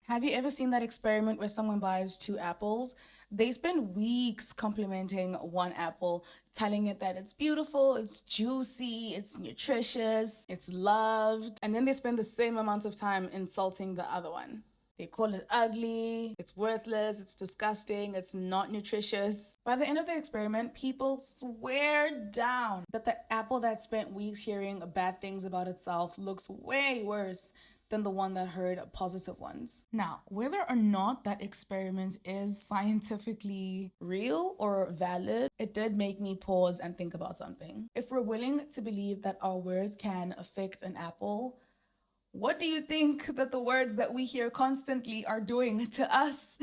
Have you ever seen that experiment where someone buys two apples? They spend weeks complimenting one apple, telling it that it's beautiful, it's juicy, it's nutritious, it's loved, and then they spend the same amount of time insulting the other one. They call it ugly, it's worthless, it's disgusting, it's not nutritious. By the end of the experiment, people swear down that the apple that spent weeks hearing bad things about itself looks way worse than the one that heard positive ones. Now, whether or not that experiment is scientifically real or valid, it did make me pause and think about something. If we're willing to believe that our words can affect an apple, what do you think that the words that we hear constantly are doing to us?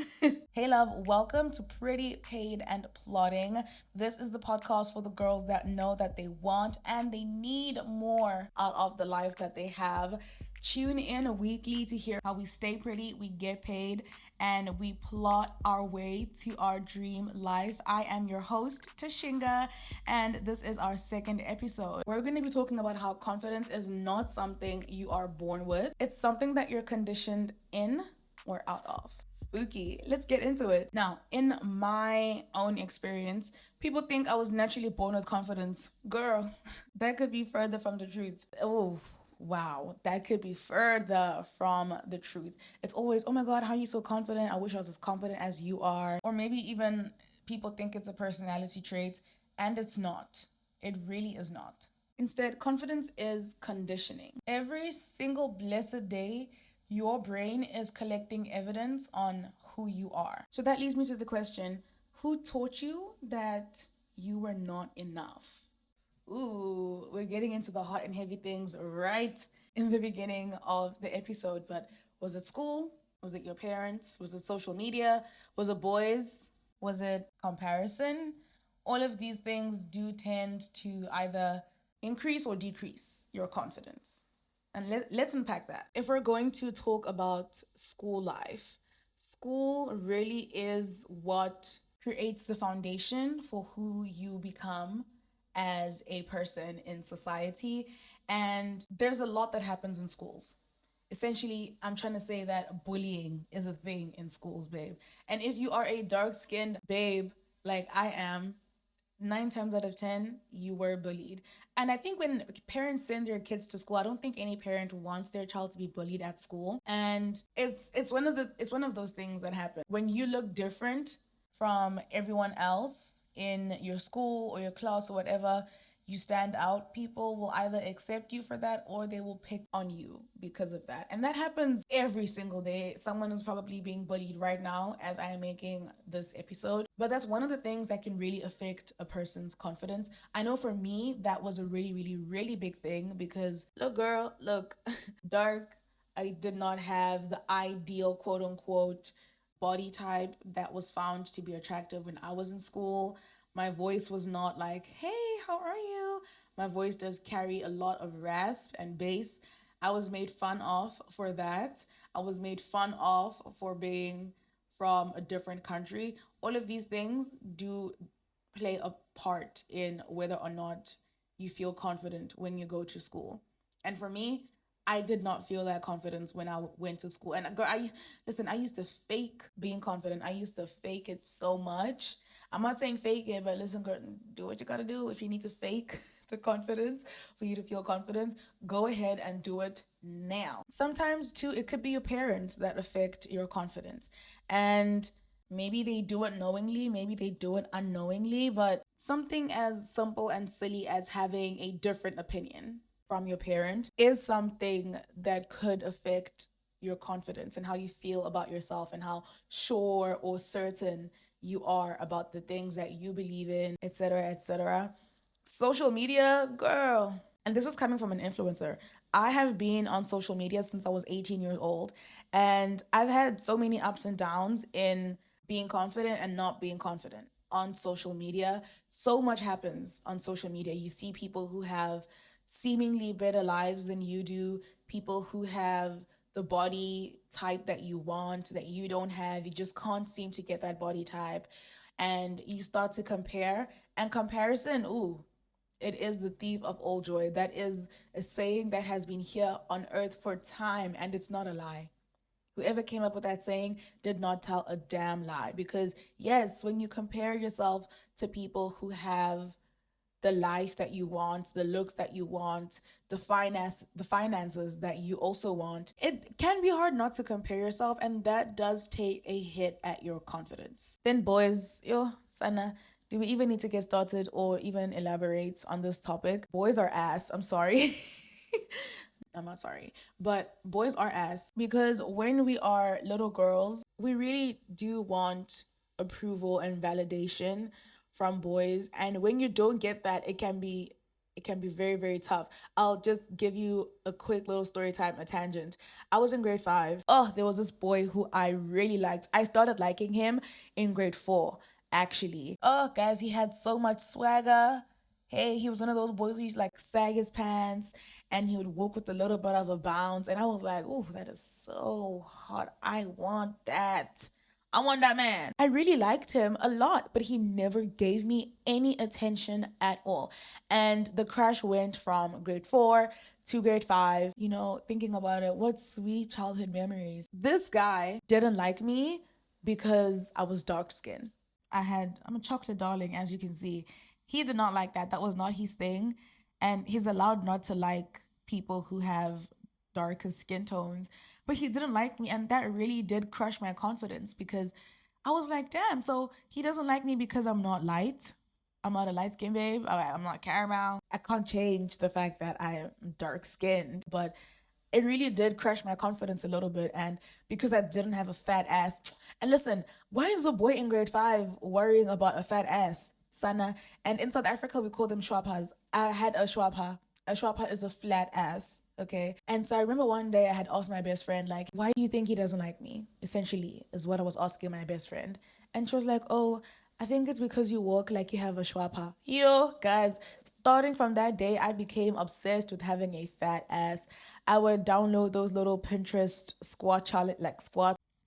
Hey, love, welcome to Pretty Paid and Plotting. This is the podcast for the girls that know that they want and they need more out of the life that they have. Tune in weekly to hear how we stay pretty, we get paid, and we plot our way to our dream life. I am your host, Tashinga, and this is our second episode. We're going to be talking about how confidence is not something you are born with, it's something that you're conditioned in or out of. Spooky. Let's get into it. Now, in my own experience, people think I was naturally born with confidence. Girl, that could be further from the truth. Oh, wow, that could be further from the truth. It's always, oh my God, how are you so confident? I wish I was as confident as you are. Or maybe even people think it's a personality trait, and it's not. It really is not. Instead, confidence is conditioning. Every single blessed day, your brain is collecting evidence on who you are. So that leads me to the question, who taught you that you were not enough? Ooh, we're getting into the hot and heavy things right in the beginning of the episode. But was it school? Was it your parents? Was it social media? Was it boys? Was it comparison? All of these things do tend to either increase or decrease your confidence. And let's unpack that. If we're going to talk about school life, school really is what creates the foundation for who you become as a person in society. And there's a lot that happens in schools. Essentially, I'm trying to say that bullying is a thing in schools, babe. And if you are a dark-skinned babe like I am, 9 times out of 10, you were bullied. And I think when parents send their kids to school, I don't think any parent wants their child to be bullied at school. And it's one of those things that happen. When you look different from everyone else in your school or your class or whatever, you stand out, people will either accept you for that or they will pick on you because of that. And that happens every single day. Someone is probably being bullied right now as I am making this episode. But that's one of the things that can really affect a person's confidence. I know for me, that was a really, really, really big thing because look, girl, look, dark. I did not have the ideal quote unquote body type that was found to be attractive when I was in school. My voice was not like, hey, how are you? My voice does carry a lot of rasp and bass. I was made fun of for that. I was made fun of for being from a different country. All of these things do play a part in whether or not you feel confident when you go to school. And for me, I did not feel that confidence when I went to school. And girl, I used to fake being confident. I used to fake it so much. I'm not saying fake it, but listen, girl, do what you gotta do. If you need to fake the confidence for you to feel confidence, go ahead and do it now. Sometimes too, it could be your parents that affect your confidence. And maybe they do it knowingly, maybe they do it unknowingly, but something as simple and silly as having a different opinion from your parent is something that could affect your confidence and how you feel about yourself and how sure or certain you are about the things that you believe in, etc., etc. Social media, girl. And this is coming from an influencer. I have been on social media since I was 18 years old, and I've had so many ups and downs in being confident and not being confident on social media. So much happens on social media. You see people who have seemingly better lives than you do, people who have the body type that you want, that you don't have. You just can't seem to get that body type. And you start to compare, and comparison, ooh, it is the thief of all joy. That is a saying that has been here on earth for time, and it's not a lie. Whoever came up with that saying did not tell a damn lie. Because yes, when you compare yourself to people who have the life that you want, the looks that you want, the finances that you also want, it can be hard not to compare yourself, and that does take a hit at your confidence. Then boys, yo, Sana, do we even need to get started or even elaborate on this topic? Boys are ass. I'm sorry. I'm not sorry, but boys are ass because when we are little girls, we really do want approval and validation from boys. And when you don't get that, it can be very, very tough. I'll just give you a quick little story time, a tangent. I was in grade 5. Oh, there was this boy who I really liked. I started liking him in grade 4, actually. Oh, guys, he had so much swagger. Hey, he was one of those boys who used to like sag his pants and he would walk with a little bit of a bounce. And I was like, oh, that is so hot. I want that. I want that man. I really liked him a lot, but he never gave me any attention at all. And the crash went from grade 4 to grade 5. Thinking about it, what sweet childhood memories. This guy didn't like me because I was dark skinned. I'm a chocolate darling, as you can see. He did not like that. That was not his thing. And he's allowed not to like people who have darker skin tones. But he didn't like me. And that really did crush my confidence because I was like, damn, so he doesn't like me because I'm not light. I'm not a light skinned babe. I'm not caramel. I can't change the fact that I am dark skinned. But it really did crush my confidence a little bit. And because I didn't have a fat ass. And listen, why is a boy in grade 5 worrying about a fat ass? Sana. And in South Africa, we call them shwapas. I had a shwapa. A shwapa is a flat ass. Okay. And so I remember one day I had asked my best friend, like, why do you think he doesn't like me? Essentially, is what I was asking my best friend. And she was like, oh, I think it's because you walk like you have a shwapa. Yo, guys, starting from that day, I became obsessed with having a fat ass. I would download those little Pinterest squat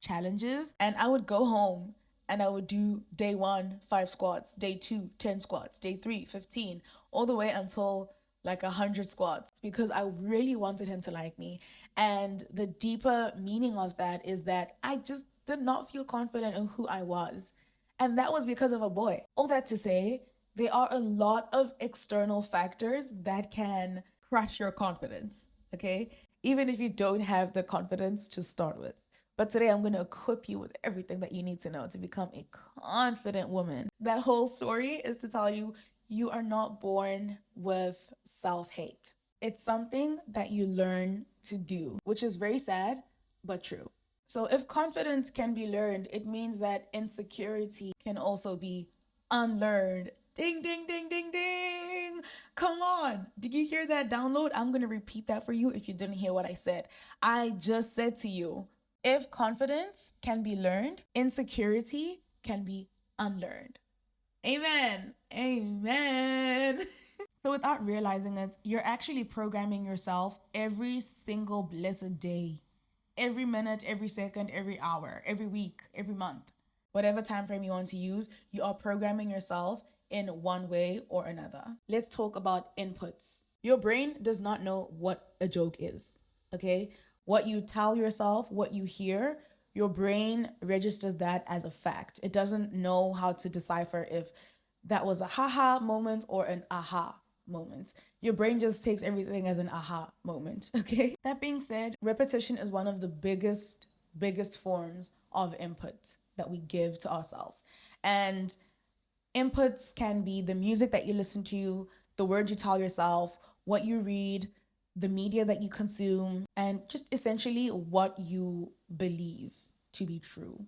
challenges, and I would go home and I would do day 1, 5 squats, day 2, 10 squats, day 3, 15, all the way until like 100 squats because I really wanted him to like me. And the deeper meaning of that is that I just did not feel confident in who I was. And that was because of a boy. All that to say, there are a lot of external factors that can crush your confidence, okay? Even if you don't have the confidence to start with. But today I'm going to equip you with everything that you need to know to become a confident woman. That whole story is to tell you you are not born with self-hate. It's something that you learn to do, which is very sad, but true. So if confidence can be learned, it means that insecurity can also be unlearned. Ding, ding, ding, ding, ding. Come on. Did you hear that download? I'm going to repeat that for you if you didn't hear what I said. I just said to you, if confidence can be learned, insecurity can be unlearned. Amen. Amen. So without realizing it, you're actually programming yourself every single blessed day. Every minute, every second, every hour, every week, every month. Whatever time frame you want to use, you are programming yourself in one way or another. Let's talk about inputs. Your brain does not know what a joke is, okay? What you tell yourself, what you hear, your brain registers that as a fact. It doesn't know how to decipher if that was a haha moment or an aha moment. Your brain just takes everything as an aha moment, okay? That being said, repetition is one of the biggest forms of input that we give to ourselves. And inputs can be the music that you listen to, the words you tell yourself, what you read, the media that you consume, and just essentially what you believe to be true.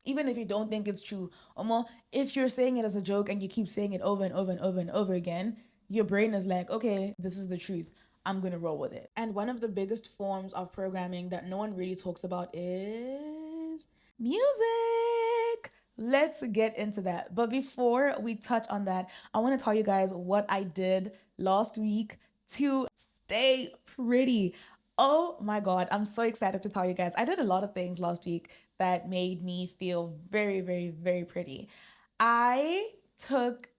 Even if you don't think it's true, or more, if you're saying it as a joke and you keep saying it over and over and over and over again, your brain is like, okay, this is the truth. I'm going to roll with it. And one of the biggest forms of programming that no one really talks about is music. Let's get into that. But before we touch on that, I want to tell you guys what I did last week to stay pretty. Oh my God, I'm so excited to tell you guys. I did a lot of things last week that made me feel very, very, very pretty. I took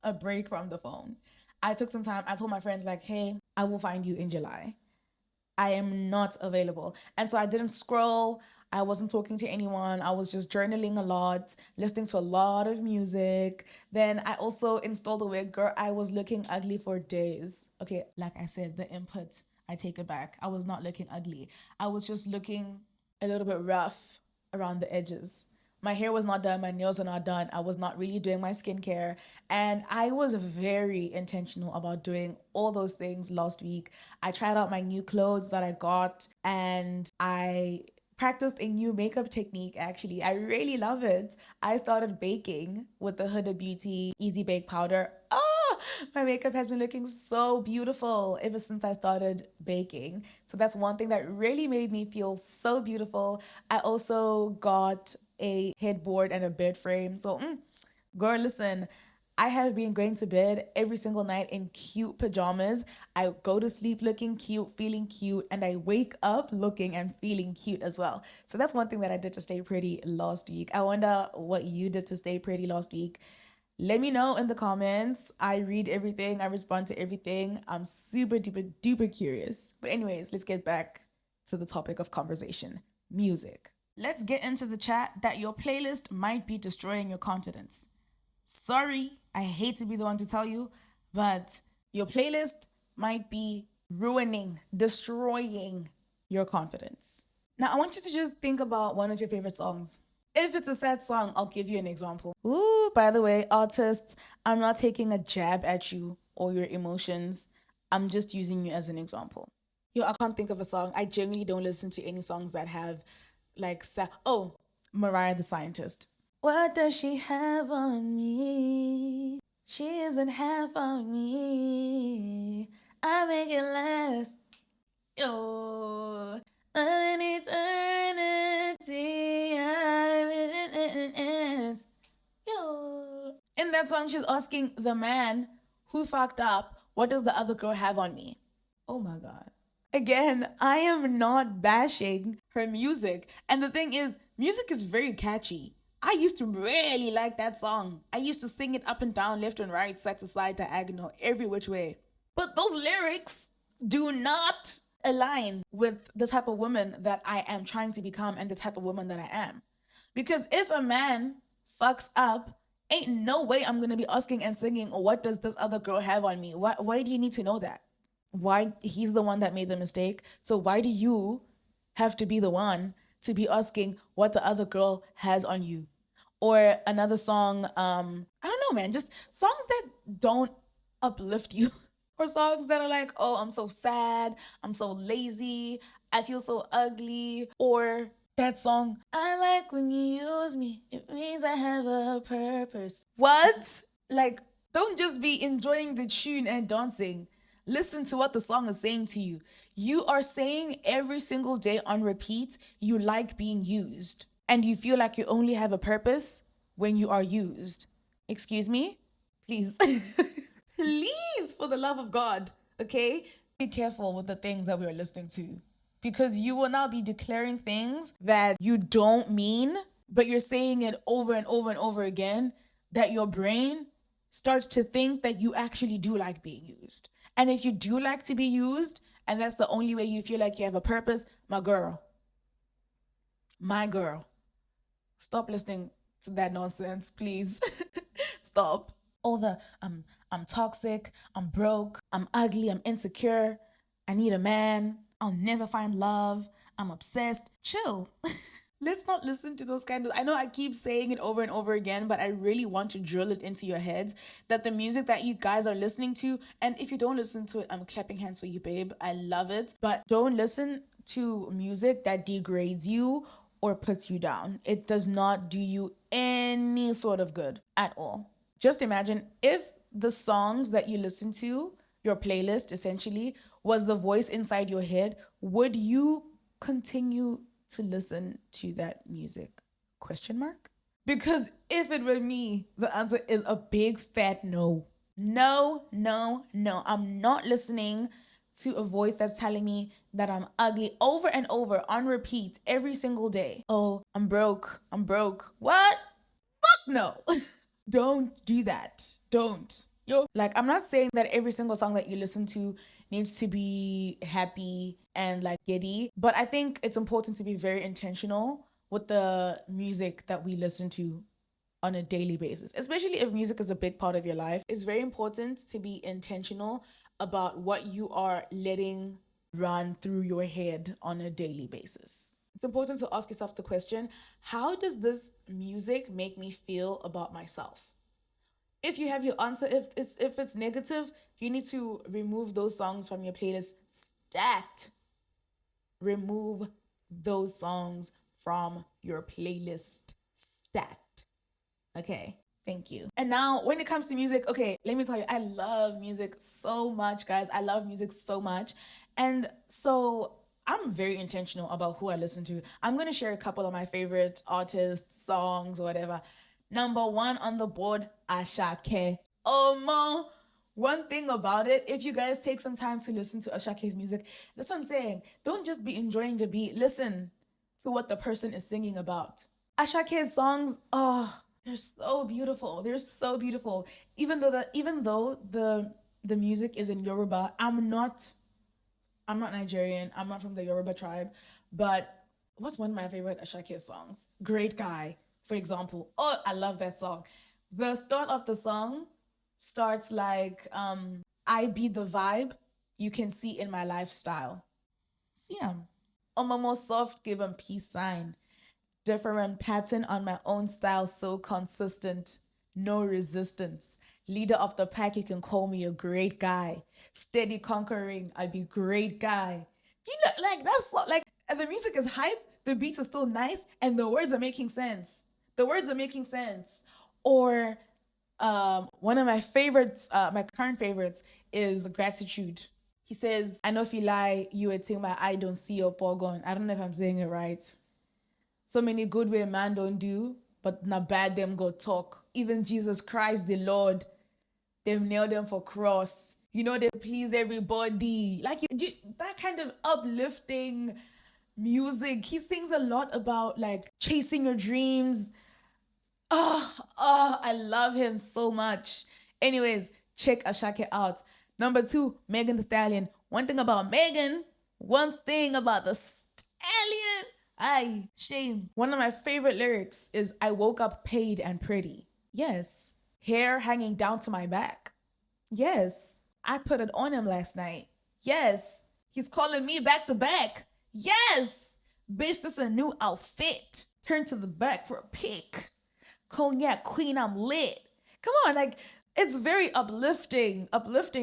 a break from the phone. I took some time. I told my friends, like, hey, I will find you in July. I am not available. And so I didn't scroll. I wasn't talking to anyone. I was just journaling a lot, listening to a lot of music. Then I also installed a wig. Girl, I was looking ugly for days. Okay, like I said, the input, I take it back. I was not looking ugly. I was just looking a little bit rough around the edges. My hair was not done, my nails were not done. I was not really doing my skincare. And I was very intentional about doing all those things last week. I tried out my new clothes that I got and I practiced a new makeup technique actually. I really love it. I started baking with the Huda Beauty Easy Bake Powder. Oh, my makeup has been looking so beautiful ever since I started baking. So that's one thing that really made me feel so beautiful. I also got a headboard and a bed frame. So, girl, listen, I have been going to bed every single night in cute pajamas. I go to sleep looking cute, feeling cute, and I wake up looking and feeling cute as well. So that's one thing that I did to stay pretty last week. I wonder what you did to stay pretty last week. Let me know in the comments. I read everything, I respond to everything. I'm super duper duper curious. But anyways, let's get back to the topic of conversation, music. Let's get into the chat that your playlist might be destroying your confidence. Sorry, I hate to be the one to tell you, but your playlist might be ruining, destroying your confidence. Now, I want you to just think about one of your favorite songs. If it's a sad song, I'll give you an example. Ooh, by the way, artists, I'm not taking a jab at you or your emotions. I'm just using you as an example. Yo, I can't think of a song. I genuinely don't listen to any songs that have like, Mariah the Scientist. What does she have on me? She isn't half on me. I make it last. Yo, an eternity. Yo. In that song, she's asking the man who fucked up, what does the other girl have on me? Oh my God. Again, I am not bashing her music. And the thing is, music is very catchy. I used to really like that song. I used to sing it up and down, left and right, side to side, diagonal, every which way. But those lyrics do not align with the type of woman that I am trying to become and the type of woman that I am. Because if a man fucks up, ain't no way I'm gonna be asking and singing, what does this other girl have on me? Why do you need to know that? Why? He's the one that made the mistake. So why do you have to be the one to be asking what the other girl has on you? Or another song, I don't know, man, just songs that don't uplift you. Or songs that are like, oh, I'm so sad, I'm so lazy, I feel so ugly. Or that song, I like when you use me, it means I have a purpose. What? Like, don't just be enjoying the tune and dancing. Listen to what the song is saying to you. You are saying every single day on repeat, you like being used. And you feel like you only have a purpose when you are used. Excuse me? Please. Please, for the love of God, okay? Be careful with the things that we are listening to. Because you will now be declaring things that you don't mean, but you're saying it over and over and over again, that your brain starts to think that you actually do like being used. And if you do like to be used, and that's the only way you feel like you have a purpose, my girl, stop listening to that nonsense, please. Stop. All the I'm toxic, I'm broke, I'm ugly, I'm insecure, I need a man, I'll never find love, I'm obsessed. Chill. Let's not listen to those kind of... I know I keep saying it over and over again, but I really want to drill it into your heads that the music that you guys are listening to, and if you don't listen to it, I'm clapping hands for you, babe. I love it. But don't listen to music that degrades you or puts you down. It does not do you any sort of good at all. Just imagine if the songs that you listen to, your playlist essentially, was the voice inside your head, would you continue to listen to that music? Question mark? Because if it were me, the answer is a big fat no. No, no, no. I'm not listening to a voice that's telling me that I'm ugly over and over on repeat every single day. Oh, I'm broke. I'm broke. What? Fuck no. Don't do that. Don't. Yo, like, I'm not saying that every single song that you listen to needs to be happy and like giddy. But I think it's important to be very intentional with the music that we listen to on a daily basis, especially if music is a big part of your life. It's very important to be intentional about what you are letting run through your head on a daily basis. It's important to ask yourself the question, how does this music make me feel about myself? If you have your answer, if it's negative, you need to remove those songs from your playlist. Stat. Remove those songs from your playlist. Stat. Okay, thank you. And now, when it comes to music, okay, let me tell you, I love music so much, guys. I love music so much. And so I'm very intentional about who I listen to. I'm going to share a couple of my favorite artists, songs, or whatever. Number one on the board, Ashake. Oh, man. One thing about it, if you guys take some time to listen to Ashake's music, that's what I'm saying. Don't just be enjoying the beat. Listen to what the person is singing about. Ashake's songs, oh, they're so beautiful. They're so beautiful. Even though the music is in Yoruba, I'm not Nigerian. I'm not from the Yoruba tribe. But what's one of my favorite Ashake songs? Great Guy, for example. Oh, I love that song. The start of the song starts like, I be the vibe you can see in my lifestyle. See him. On my more soft, give him peace sign. Different pattern on my own style, so consistent. No resistance. Leader of the pack, you can call me a great guy. Steady conquering, I be great guy. You know, like that's like, and the music is hype, the beats are still nice, and the words are making sense. The words are making sense. Or one of my favorites, my current favorites, is Gratitude. He says, I know if you lie, you would think my eye don't see your pogon. I don't know if I'm saying it right. So many good way man don't do, but not bad them go talk. Even Jesus Christ, the Lord, they nailed them for cross. You know, they please everybody. Like that kind of uplifting music. He sings a lot about like chasing your dreams. Oh, I love him so much. Anyways, check Ashake out. Number two, Megan the Stallion. One thing about the Stallion. Ay, shame. One of my favorite lyrics is I woke up paid and pretty. Yes. Hair hanging down to my back. Yes. I put it on him last night. Yes. He's calling me back to back. Yes. Bitch, this is a new outfit. Turn to the back for a pic. Cognac queen, I'm lit. Come on, like, it's very uplifting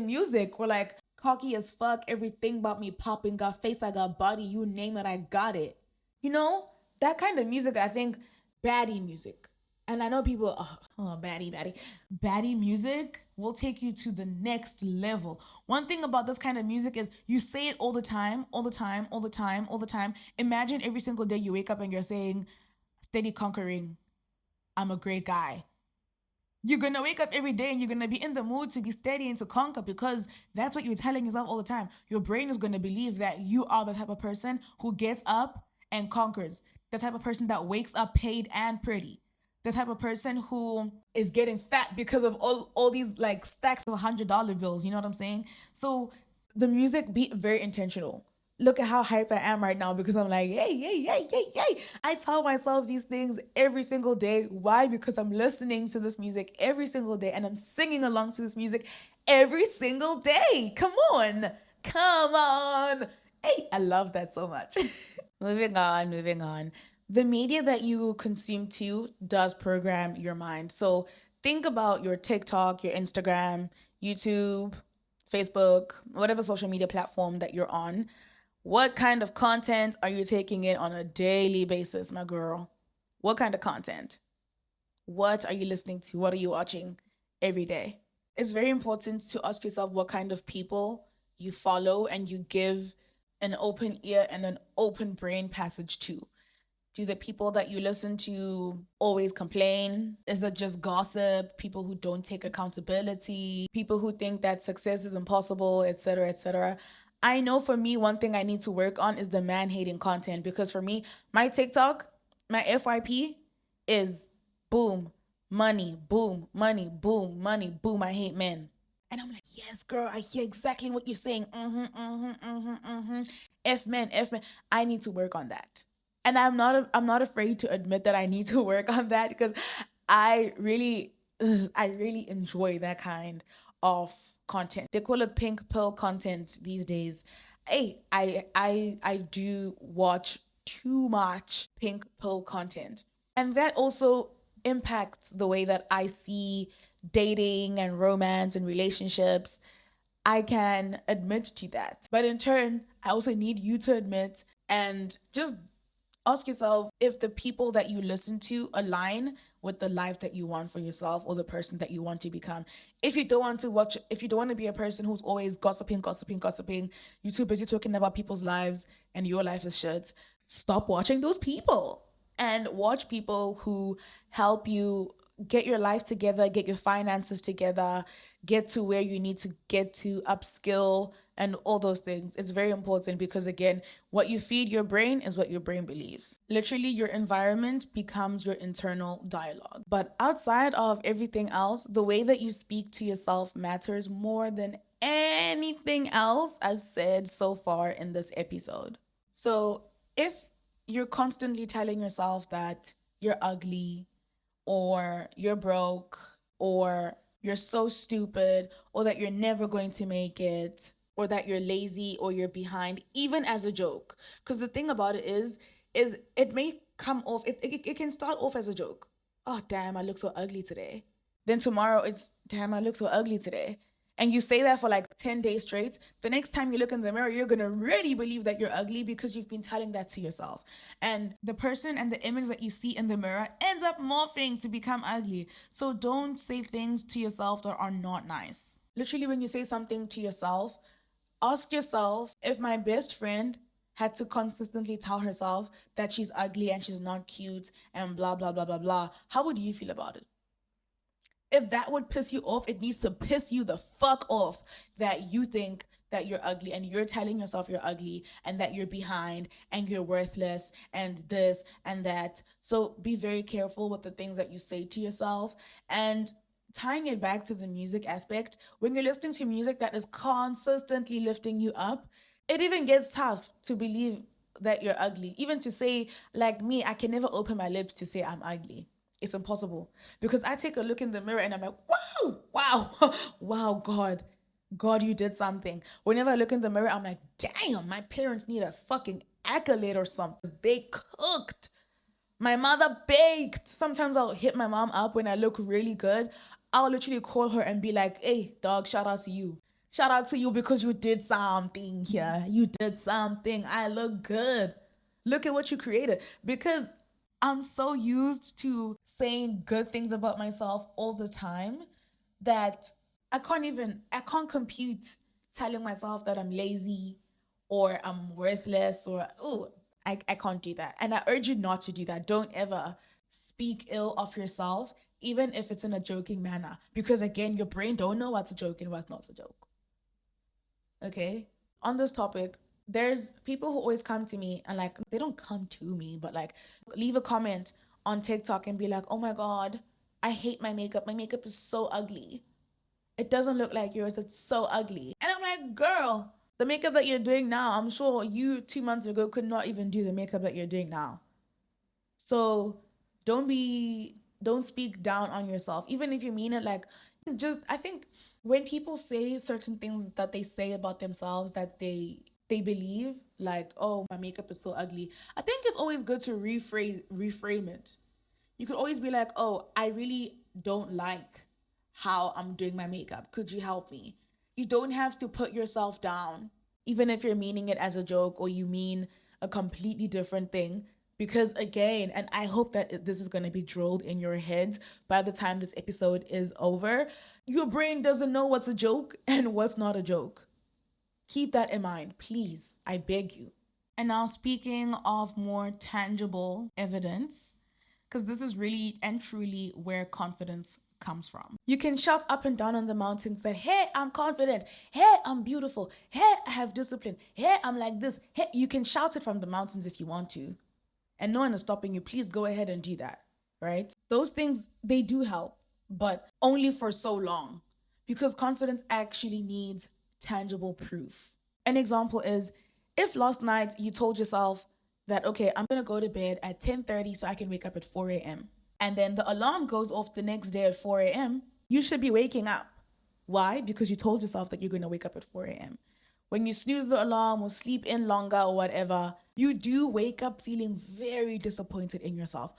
music. We're like, cocky as fuck, everything about me popping, got face, I got body, you name it, I got it. You know, that kind of music, I think, baddie music. And I know people, baddie music will take you to the next level. One thing about this kind of music is you say it all the time, all the time, all the time, all the time. Imagine every single day you wake up and you're saying, steady conquering, I'm a great guy. You're going to wake up every day and you're going to be in the mood to be steady and to conquer because that's what you're telling yourself all the time. Your brain is going to believe that you are the type of person who gets up and conquers. The type of person that wakes up paid and pretty. The type of person who is getting fat because of all these like stacks of $100 bills. You know what I'm saying? So the music be very intentional. Look at how hype I am right now because I'm like, yay. I tell myself these things every single day. Why? Because I'm listening to this music every single day and I'm singing along to this music every single day. Come on. Hey, I love that so much. Moving on. The media that you consume too does program your mind. So think about your TikTok, your Instagram, YouTube, Facebook, whatever social media platform that you're on. What kind of content are you taking in on a daily basis, my girl? What kind of content? What are you listening to? What are you watching every day? It's very important to ask yourself what kind of people you follow and you give an open ear and an open brain passage to. Do the people that you listen to always complain? Is it just gossip? People who don't take accountability? People who think that success is impossible, etc., etc. I know for me, one thing I need to work on is the man-hating content because for me, my TikTok, my FYP is boom, money, boom, money, boom, money, boom. I hate men. And I'm like, yes, girl, I hear exactly what you're saying. F men, F men. I need to work on that. And I'm not afraid to admit that I need to work on that because I really enjoy that kind of content. They call it pink pill content these days. Hey, I do watch too much pink pill content. And that also impacts the way that I see dating and romance and relationships. I can admit to that. But in turn, I also need you to admit and just ask yourself if the people that you listen to align with the life that you want for yourself or the person that you want to become. If you don't want to be a person who's always gossiping, you're too busy talking about people's lives and your life is shit, stop watching those people and watch people who help you get your life together, get your finances together, get to where you need to get to, upskill, and all those things. It's very important because, again, what you feed your brain is what your brain believes. Literally, your environment becomes your internal dialogue. But outside of everything else, the way that you speak to yourself matters more than anything else I've said so far in this episode. So, if you're constantly telling yourself that you're ugly, or you're broke, or you're so stupid, or that you're never going to make it, or that you're lazy or you're behind, even as a joke. Because the thing about it is it may come off, it can start off as a joke. Oh, damn, I look so ugly today. Then tomorrow it's, damn, I look so ugly today. And you say that for like 10 days straight. The next time you look in the mirror, you're going to really believe that you're ugly because you've been telling that to yourself. And the person and the image that you see in the mirror ends up morphing to become ugly. So don't say things to yourself that are not nice. Literally, when you say something to yourself, ask yourself, if my best friend had to consistently tell herself that she's ugly and she's not cute and blah, blah, blah, blah, blah, how would you feel about it? If that would piss you off, it needs to piss you the fuck off that you think that you're ugly and you're telling yourself you're ugly and that you're behind and you're worthless and this and that. So be very careful with the things that you say to yourself. And tying it back to the music aspect, when you're listening to music that is consistently lifting you up, it even gets tough to believe that you're ugly. Even to say, like me, I can never open my lips to say I'm ugly. It's impossible because I take a look in the mirror and I'm like, wow, wow, God, you did something. Whenever I look in the mirror, I'm like, damn, my parents need a fucking accolade or something. They cooked. My mother baked. Sometimes I'll hit my mom up when I look really good. I'll literally call her and be like, hey, dog, shout out to you. Shout out to you because you did something here. You did something. I look good. Look at what you created. Because I'm so used to saying good things about myself all the time that I can't compute telling myself that I'm lazy or I'm worthless or, oh, I can't do that. And I urge you not to do that. Don't ever speak ill of yourself, even if it's in a joking manner. Because again, your brain don't know what's a joke and what's not a joke. Okay? On this topic, there's people who always come to me and like, they don't come to me, but like leave a comment on TikTok and be like, oh my God, I hate my makeup. My makeup is so ugly. It doesn't look like yours. It's so ugly. And I'm like, girl, the makeup that you're doing now, I'm sure you 2 months ago could not even do the makeup that you're doing now. So don't speak down on yourself, even if you mean it. Like, just, I think when people say certain things that they say about themselves that they believe, like, oh, my makeup is so ugly, I think it's always good to reframe it. You could always be like, oh, I really don't like how I'm doing my makeup. Could you help me? You don't have to put yourself down, even if you're meaning it as a joke or you mean a completely different thing. Because again, and I hope that this is going to be drilled in your heads by the time this episode is over, your brain doesn't know what's a joke and what's not a joke. Keep that in mind, please. I beg you. And now, speaking of more tangible evidence, because this is really and truly where confidence comes from. You can shout up and down on the mountains that, hey, I'm confident. Hey, I'm beautiful. Hey, I have discipline. Hey, I'm like this. Hey, you can shout it from the mountains if you want to. And no one is stopping you. Please go ahead and do that, right? Those things, they do help, but only for so long. because confidence actually needs tangible proof. An example is if last night you told yourself that, okay, I'm going to go to bed at 10:30 so I can wake up at 4 a.m. And then the alarm goes off the next day at 4 a.m., you should be waking up. Why? Because you told yourself that you're going to wake up at 4 a.m. When you snooze the alarm or sleep in longer or whatever, you do wake up feeling very disappointed in yourself.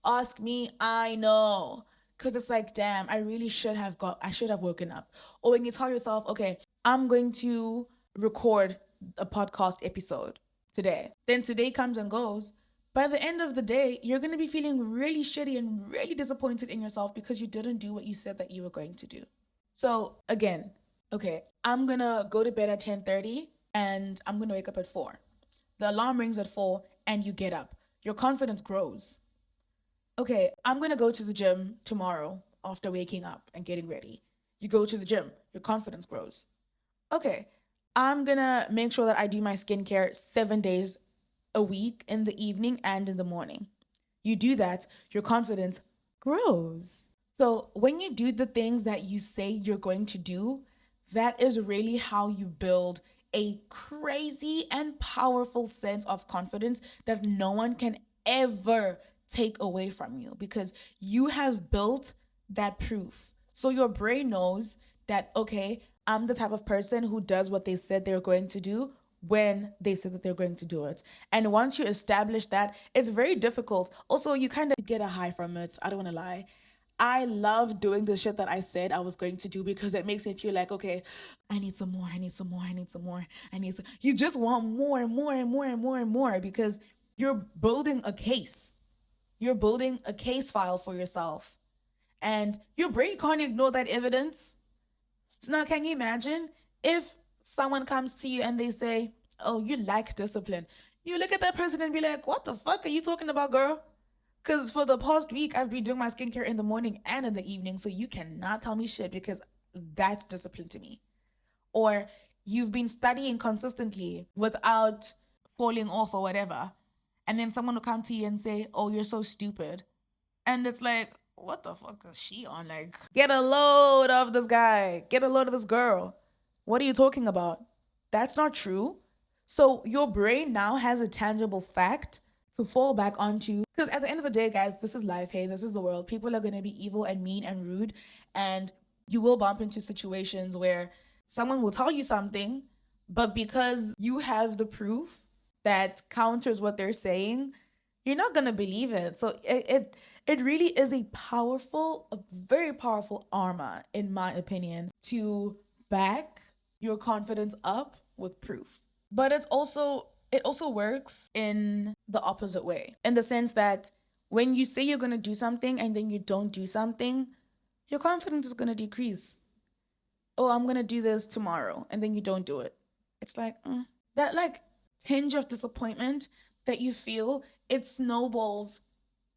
Ask me, I know. Because it's like, damn, I should have woken up. Or when you tell yourself, okay, I'm going to record a podcast episode today. Then today comes and goes. By the end of the day, you're going to be feeling really shitty and really disappointed in yourself because you didn't do what you said that you were going to do. So again, okay, I'm going to go to bed at 10:30 and I'm going to wake up at 4. The alarm rings at 4 and you get up. Your confidence grows. Okay, I'm going to go to the gym tomorrow after waking up and getting ready. You go to the gym, your confidence grows. Okay, I'm going to make sure that I do my skincare 7 days a week in the evening and in the morning. You do that, your confidence grows. So when you do the things that you say you're going to do, that is really how you build a crazy and powerful sense of confidence that no one can ever take away from you because you have built that proof. So your brain knows that, okay, I'm the type of person who does what they said they're going to do when they said that they're going to do it. And once you establish that, it's very difficult. Also, you kind of get a high from it. I don't want to lie. I love doing the shit that I said I was going to do because it makes me feel like, okay, I need some more, I need some more, I need some more, I need some. You just want more and more and more and more and more because you're building a case. You're building a case file for yourself. And your brain can't ignore that evidence. So now can you imagine if someone comes to you and they say, oh, you lack discipline. You look at that person and be like, what the fuck are you talking about, girl? Because for the past week, I've been doing my skincare in the morning and in the evening. So you cannot tell me shit because that's discipline to me. Or you've been studying consistently without falling off or whatever. And then someone will come to you and say, oh, you're so stupid. And it's like, what the fuck is she on? Like, get a load of this guy. Get a load of this girl. What are you talking about? That's not true. So your brain now has a tangible fact to fall back onto. Because at the end of the day, guys, this is life. Hey, this is the world. People are going to be evil and mean and rude. And you will bump into situations where someone will tell you something, but because you have the proof that counters what they're saying, you're not going to believe it. So it really is a very powerful armor, in my opinion, to back your confidence up with proof. But it also works in the opposite way, in the sense that when you say you're going to do something and then you don't do something, your confidence is going to decrease. Oh, I'm going to do this tomorrow, and then you don't do it. It's like, that like tinge of disappointment that you feel, it snowballs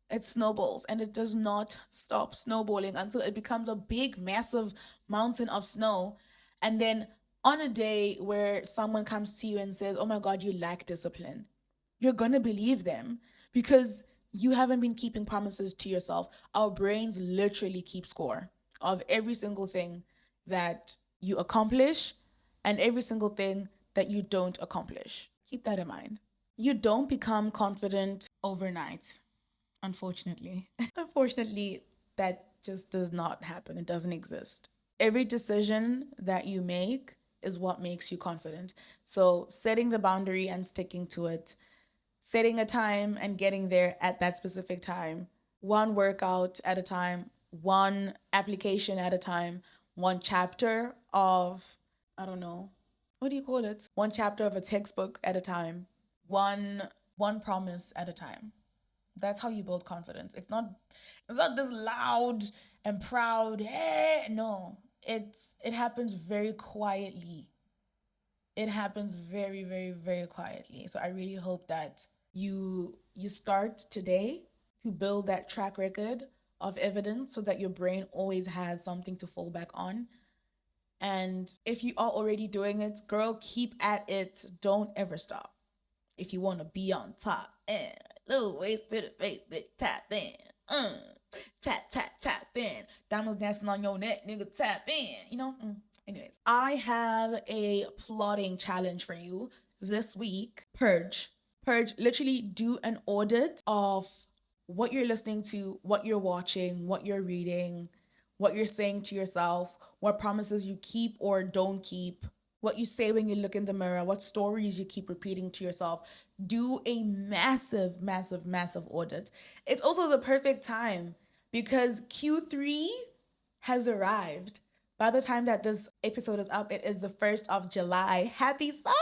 and it does not stop snowballing until it becomes a big, massive mountain of snow. And then on a day where someone comes to you and says, oh my God, you lack discipline, you're going to believe them because you haven't been keeping promises to yourself. Our brains literally keep score of every single thing that you accomplish and every single thing that you don't accomplish. Keep that in mind. You don't become confident overnight, unfortunately. Unfortunately, that just does not happen. It doesn't exist. Every decision that you make is what makes you confident. So setting the boundary and sticking to it, setting a time and getting there at that specific time, one workout at a time, one application at a time, one chapter of, I don't know, what do you call it? One chapter of a textbook at a time, one promise at a time. That's how you build confidence. It's not this loud and proud, hey, no. It happens very quietly. It happens very, very, very quietly. So I really hope that you start today to build that track record of evidence so that your brain always has something to fall back on. And if you are already doing it, girl, keep at it. Don't ever stop. If you want to be on top, little waist, bit of face, bit tap, then Tap, tap, tap in. Diamonds dancing on your neck, nigga, tap in. Anyways, I have a plotting challenge for you this week. Purge. Purge, literally do an audit of what you're listening to, what you're watching, what you're reading, what you're saying to yourself, what promises you keep or don't keep, what you say when you look in the mirror, what stories you keep repeating to yourself. Do a massive, massive, massive audit. It's also the perfect time because Q3 has arrived. By the time that this episode is up, it is the 1st of July. Happy summer!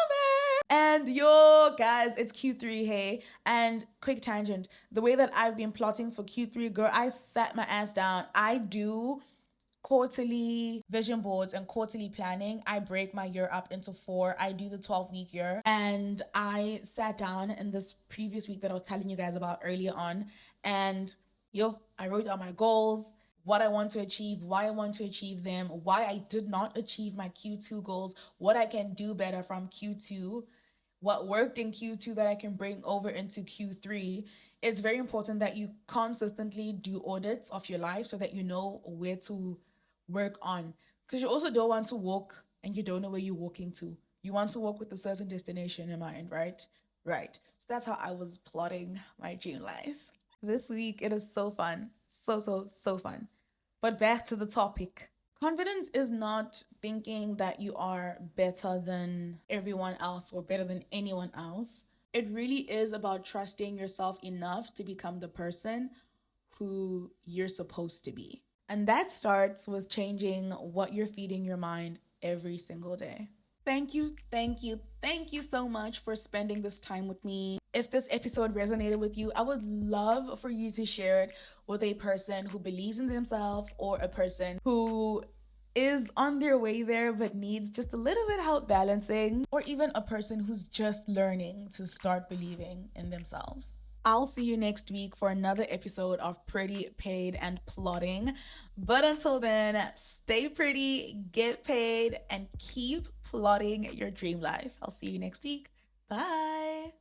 And yo, guys, it's Q3, hey. And quick tangent, the way that I've been plotting for Q3, girl, I sat my ass down. I do quarterly vision boards and quarterly planning. I break my year up into four. I do the 12-week year. And I sat down in this previous week that I was telling you guys about earlier on. And I wrote down my goals, what I want to achieve, why I want to achieve them, why I did not achieve my Q2 goals, what I can do better from Q2, what worked in Q2 that I can bring over into Q3. It's very important that you consistently do audits of your life so that you know where to work on. Because you also don't want to walk and you don't know where you're walking to. You want to walk with a certain destination in mind, right? Right. So that's how I was plotting my dream life. This week, it is so fun. So, so, so fun. But back to the topic. Confidence is not thinking that you are better than everyone else or better than anyone else. It really is about trusting yourself enough to become the person who you're supposed to be. And that starts with changing what you're feeding your mind every single day. Thank you, thank you, thank you so much for spending this time with me. If this episode resonated with you, I would love for you to share it with a person who believes in themselves or a person who is on their way there but needs just a little bit help balancing, or even a person who's just learning to start believing in themselves. I'll see you next week for another episode of Pretty, Paid, and Plotting. But until then, stay pretty, get paid, and keep plotting your dream life. I'll see you next week. Bye.